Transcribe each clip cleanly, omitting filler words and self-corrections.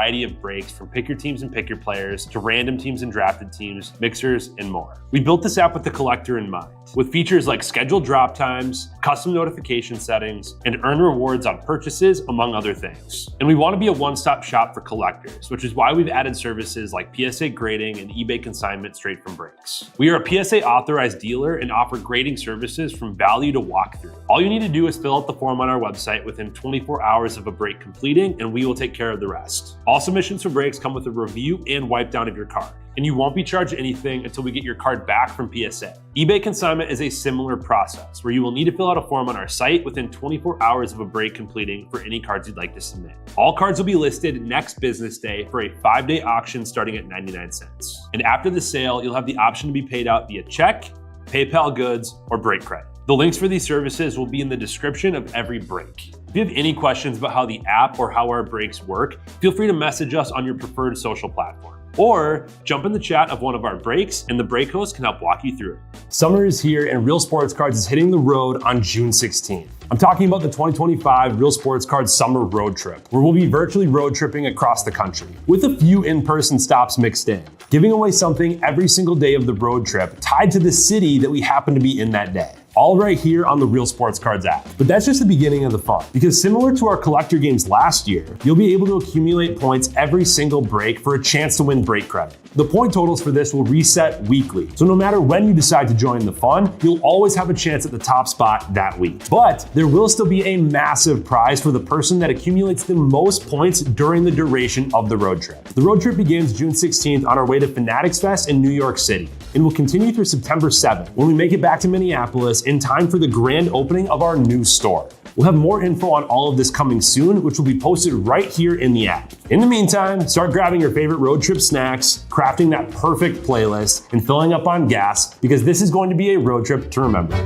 variety of breaks from pick your teams and pick your players to random teams and drafted teams, mixers, and more. We built this app with the collector in mind, with features like scheduled drop times, custom notification settings, and earn rewards on purchases, among other things. And we want to be a one-stop shop for collectors, which is why we've added services like PSA grading and eBay consignment straight from breaks. We are a PSA authorized dealer and offer grading services from value to walkthrough. All you need to do is fill out the form on our website within 24 hours of a break completing, and we will take care of the rest. All submissions for breaks come with a review and wipe down of your card, and you won't be charged anything until we get your card back from PSA. eBay consignment is a similar process where you will need to fill out a form on our site within 24 hours of a break completing for any cards you'd like to submit. All cards will be listed next business day for a 5-day auction starting at 99 cents. And after the sale, you'll have the option to be paid out via check, PayPal goods, or break credit. The links for these services will be in the description of every break. If you have any questions about how the app or how our breaks work, feel free to message us on your preferred social platform. Or jump in the chat of one of our breaks and the break host can help walk you through it. Summer is here and Real Sports Cards is hitting the road on June 16th. I'm talking about the 2025 Real Sports Cards Summer Road Trip, where we'll be virtually road tripping across the country, with a few in-person stops mixed in, giving away something every single day of the road trip tied to the city that we happen to be in that day. All right here on the Real Sports Cards app. But that's just the beginning of the fun, because similar to our collector games last year, you'll be able to accumulate points every single break for a chance to win break credit. The point totals for this will reset weekly, so no matter when you decide to join the fun, you'll always have a chance at the top spot that week. But there will still be a massive prize for the person that accumulates the most points during the duration of the road trip. The road trip begins June 16th on our way to Fanatics Fest in New York City, and will continue through September 7th when we make it back to Minneapolis in time for the grand opening of our new store. We'll have more info on all of this coming soon, which will be posted right here in the app. In the meantime, start grabbing your favorite road trip snacks, crafting that perfect playlist, and filling up on gas, because this is going to be a road trip to remember.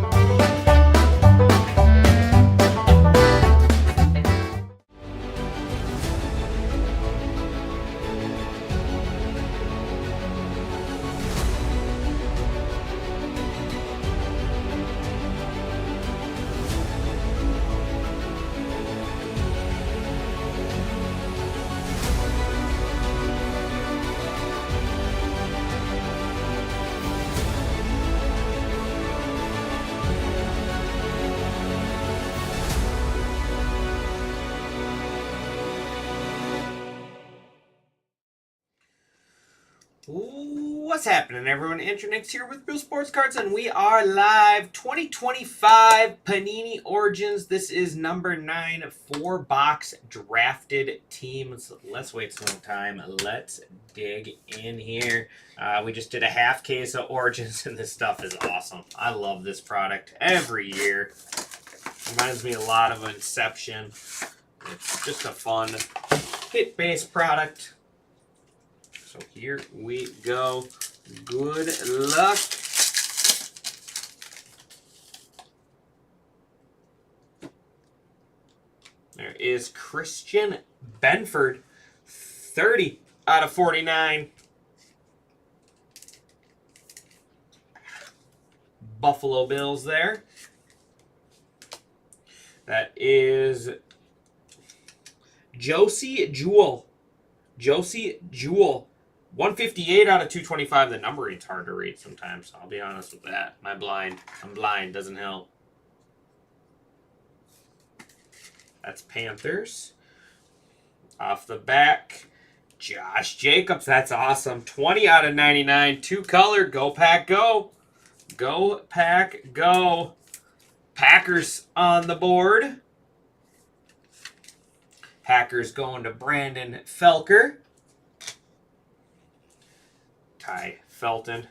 What's happening, everyone? Internix here with Real Sports Cards, and we are live. 2025 Panini Origins. This is number 9, 4-box drafted teams. Let's wait some time. Let's dig in here. We just did a half case of Origins, and this stuff is awesome. I love this product every year. Reminds me a lot of Inception. It's just a fun hit-based product. So here we go. Good luck. There is Christian Benford, 30 out of 49. Buffalo Bills there. That is Josie Jewell. Josie Jewell. 158 out of 225. The numbering's hard to read sometimes. I'll be honest with that. I'm blind. Doesn't help. That's Panthers. Off the back, Josh Jacobs. That's awesome. 20 out of 99. 2-color. Go Pack Go. Go Pack Go. Packers on the board. Packers going to Brandon Felker. Ty Felton.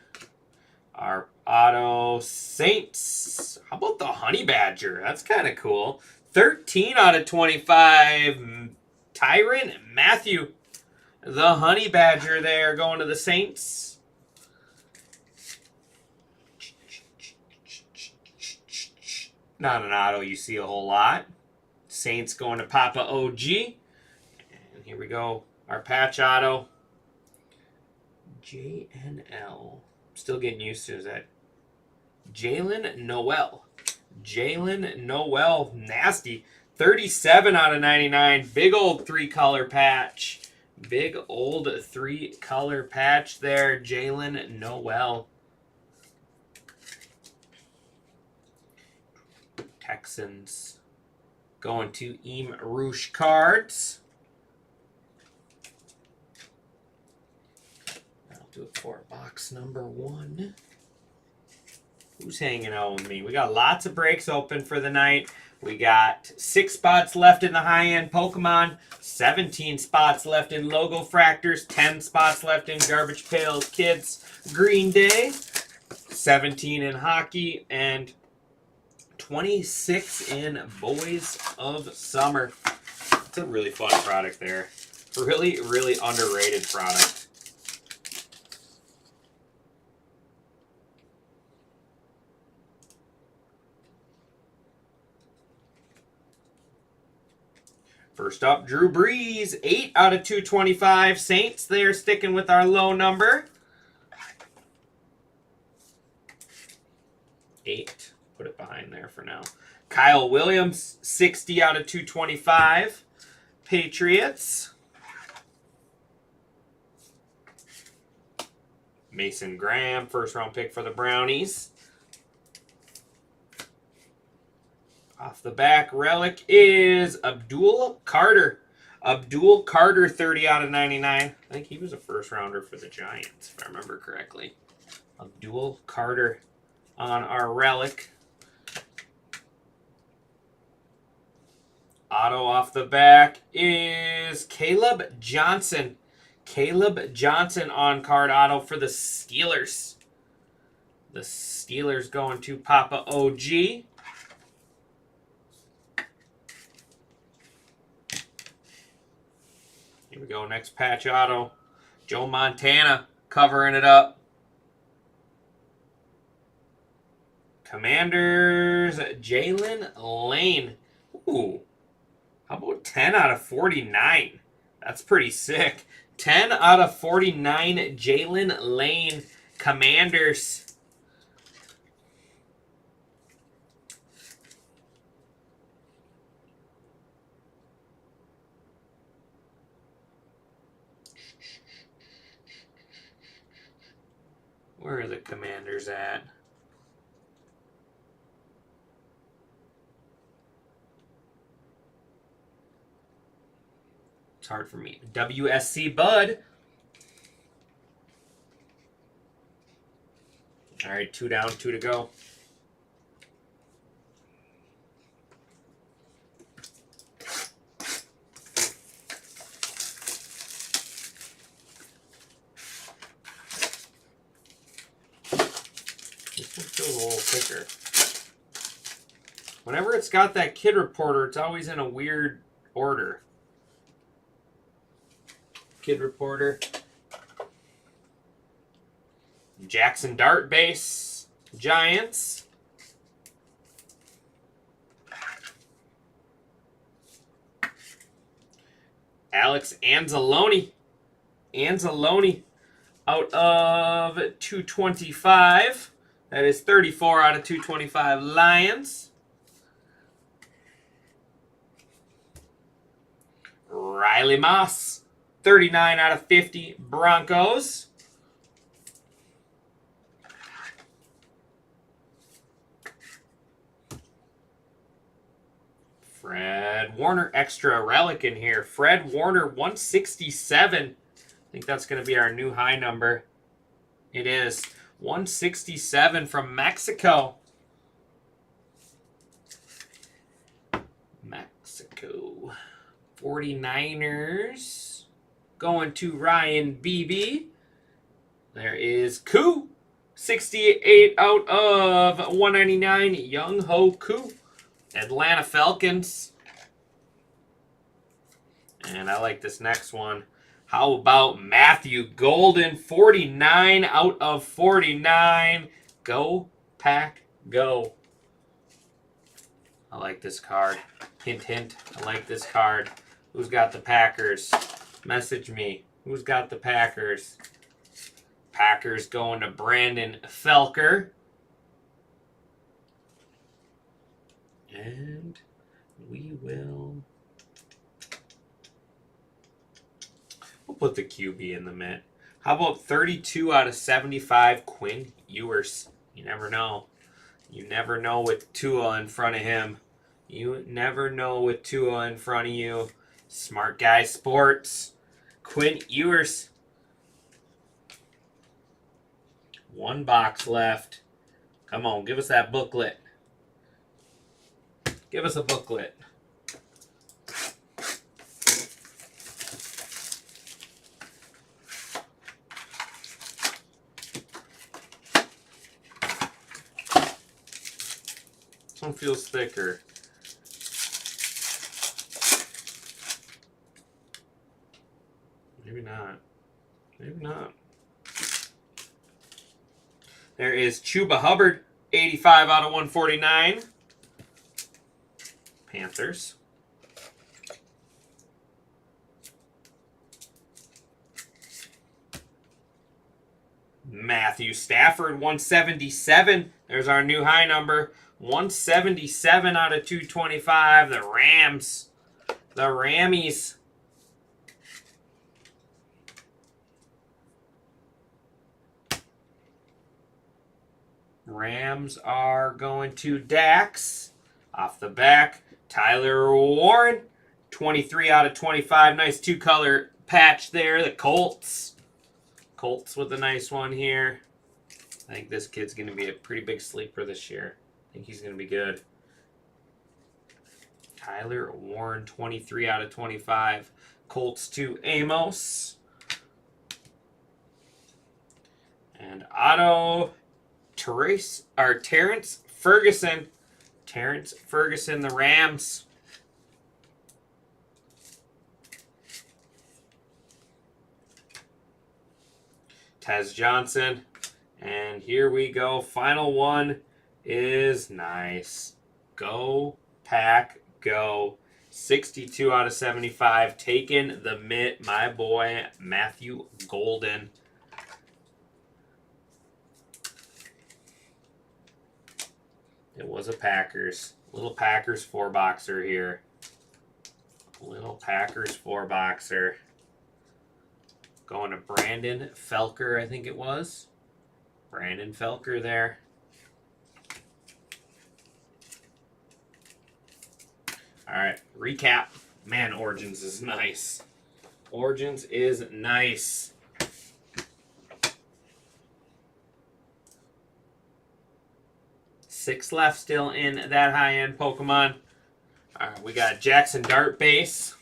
Our auto Saints. How about the Honey Badger? That's kind of cool. 13 out of 25. Tyrann Mathieu. The Honey Badger there going to the Saints. Not an auto you see a whole lot. Saints going to Papa OG. And here we go. Our patch auto. JNL. Still getting used to that. Jalen Noel. Jalen Noel. Nasty. 37 out of 99. Big old 3-color patch. Big old 3-color patch there, Jalen Noel. Texans going to Eam Roosh cards. I'll do it for box number 1. Who's hanging out with me? We got lots of breaks open for the night. We got 6 spots left in the high-end Pokemon, 17 spots left in Logo Fractors, 10 spots left in Garbage Pail Kids Green Day, 17 in Hockey, and 26 in Boys of Summer. It's a really fun product there. Really, really underrated product. First up, Drew Brees, 8 out of 225. Saints, they are sticking with our low number. 8. Put it behind there for now. Kyle Williams, 60 out of 225. Patriots. Mason Graham, first round pick for the Brownies. Off the back, relic is Abdul Carter. Abdul Carter, 30 out of 99. I think he was a first rounder for the Giants, if I remember correctly. Abdul Carter on our relic. Auto off the back is Caleb Johnson. Caleb Johnson on card auto for the Steelers. The Steelers going to Papa OG. Here we go, next patch auto. Joe Montana covering it up. Commanders, Jalen Lane. Ooh, how about 10 out of 49? That's pretty sick. 10 out of 49, Jalen Lane, Commanders. Where are the Commanders at? It's hard for me. WSC Bud. All right, 2 down, 2 to go. This one feels a little thicker. Whenever it's got that kid reporter, it's always in a weird order. Kid reporter. Jackson Dart base. Giants. Alex Anzalone. Anzalone out of 225. That is 34 out of 225 Lions. Riley Moss. 39 out of 50 Broncos. Fred Warner, extra relic in here. Fred Warner, 167. I think that's going to be our new high number. It is. 167 from Mexico. Mexico. 49ers. Going to Ryan Beebe. There is Koo. 68 out of 199. Young Ho Koo. Atlanta Falcons. And I like this next one. How about Matthew Golden? 49 out of 49. Go, Pack, go. I like this card. Hint, hint. I like this card. Who's got the Packers? Message me. Who's got the Packers? Packers going to Brandon Felker. And we will... We'll put the QB in the mint. How about 32 out of 75, Quinn Ewers? You never know. You never know with Tua in front of him. You never know with Tua in front of you. Smart Guy Sports. Quinn Ewers. 1 box left. Come on, give us that booklet. Give us a booklet. This one feels thicker. Maybe not. Maybe not. There is Chuba Hubbard, 85 out of 149. Panthers. Matthew Stafford, 177. There's our new high number. 177 out of 225. The Rams. The Rammies. Rams are going to Dax. Off the back, Tyler Warren, 23 out of 25. Nice 2-color patch there. The Colts. Colts with a nice one here. I think this kid's going to be a pretty big sleeper this year. I think he's going to be good. Tyler Warren, 23 out of 25. Colts to Amos. And auto Terrence Ferguson. Terrence Ferguson, the Rams. Tez Johnson. And here we go. Final one is nice. Go, Pack, go. 62 out of 75. Taking the mitt, my boy, Matthew Golden. It was a Packers. Little Packers 4-boxer here. Little Packers 4-boxer. Going to Brandon Felker, I think it was. Brandon Felker there. All right, recap. Man, Origins is nice. Origins is nice. Six left still in that high-end Pokemon. All right, we got Jackson Dart base.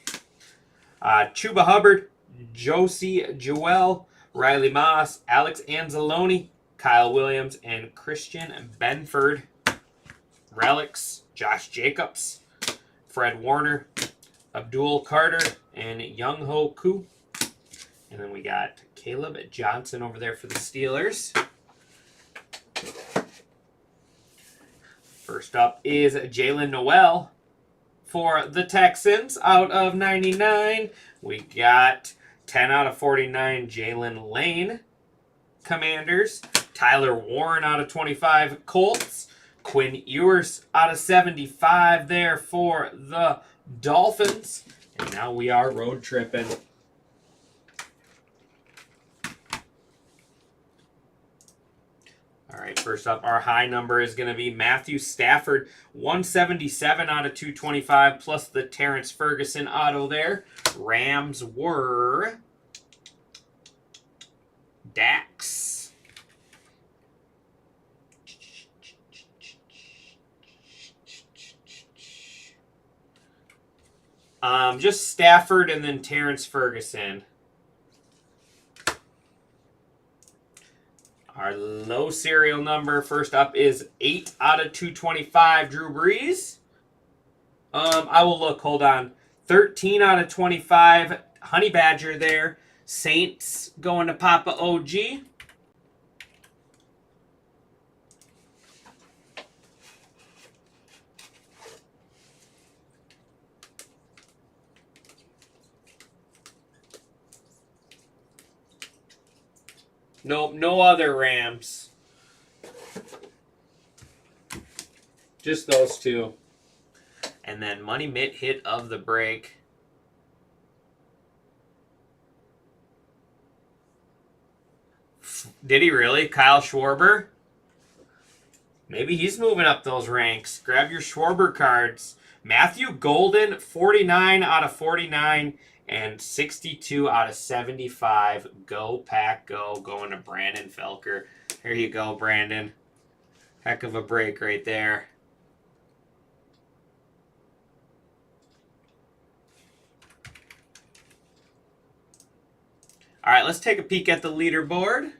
Chuba Hubbard, Josie Joel, Riley Moss, Alex Anzalone, Kyle Williams, and Christian Benford. Relics, Josh Jacobs, Fred Warner, Abdul Carter, and Young Ho Koo. And then we got Caleb Johnson over there for the Steelers. First up is Jalen Noel for the Texans out of 99. We got 10 out of 49 Jalen Lane, Commanders. Tyler Warren out of 25 Colts. Quinn Ewers out of 75 there for the Dolphins. And now we are road tripping. All right, first up, our high number is going to be Matthew Stafford, 177 out of 225, plus the Terrence Ferguson auto there. Rams were Dax. Just Stafford and then Terrence Ferguson. Our low serial number, first up, is 8 out of 225, Drew Brees. I will look, hold on. 13 out of 25, Honey Badger there. Saints going to Papa OG. Nope, no other Rams. Just those two. And then Money Mitt hit of the break. Did he really? Kyle Schwarber? Maybe he's moving up those ranks. Grab your Schwarber cards. Matthew Golden, 49 out of 49 and 62 out of 75. Go, Pack, go. Going to Brandon Felker. Here you go, Brandon. Heck of a break right there. All right, let's take a peek at the leaderboard.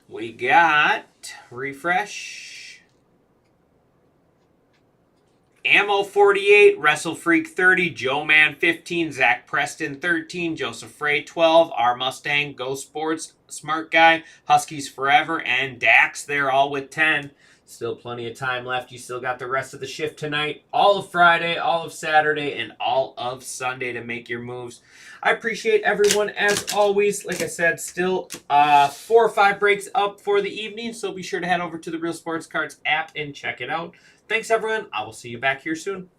We got, refresh, Ammo 48, Wrestle Freak 30, Joe Man 15, Zach Preston 13, Joseph Frey 12, R Mustang, Go Sports, Smart Guy, Huskies Forever, and Dax there all with 10. Still plenty of time left. You still got the rest of the shift tonight, all of Friday, all of Saturday, and all of Sunday to make your moves. I appreciate everyone as always. Like I said, still 4 or 5 breaks up for the evening, so be sure to head over to the Real Sports Cards app and check it out. Thanks, everyone. I will see you back here soon.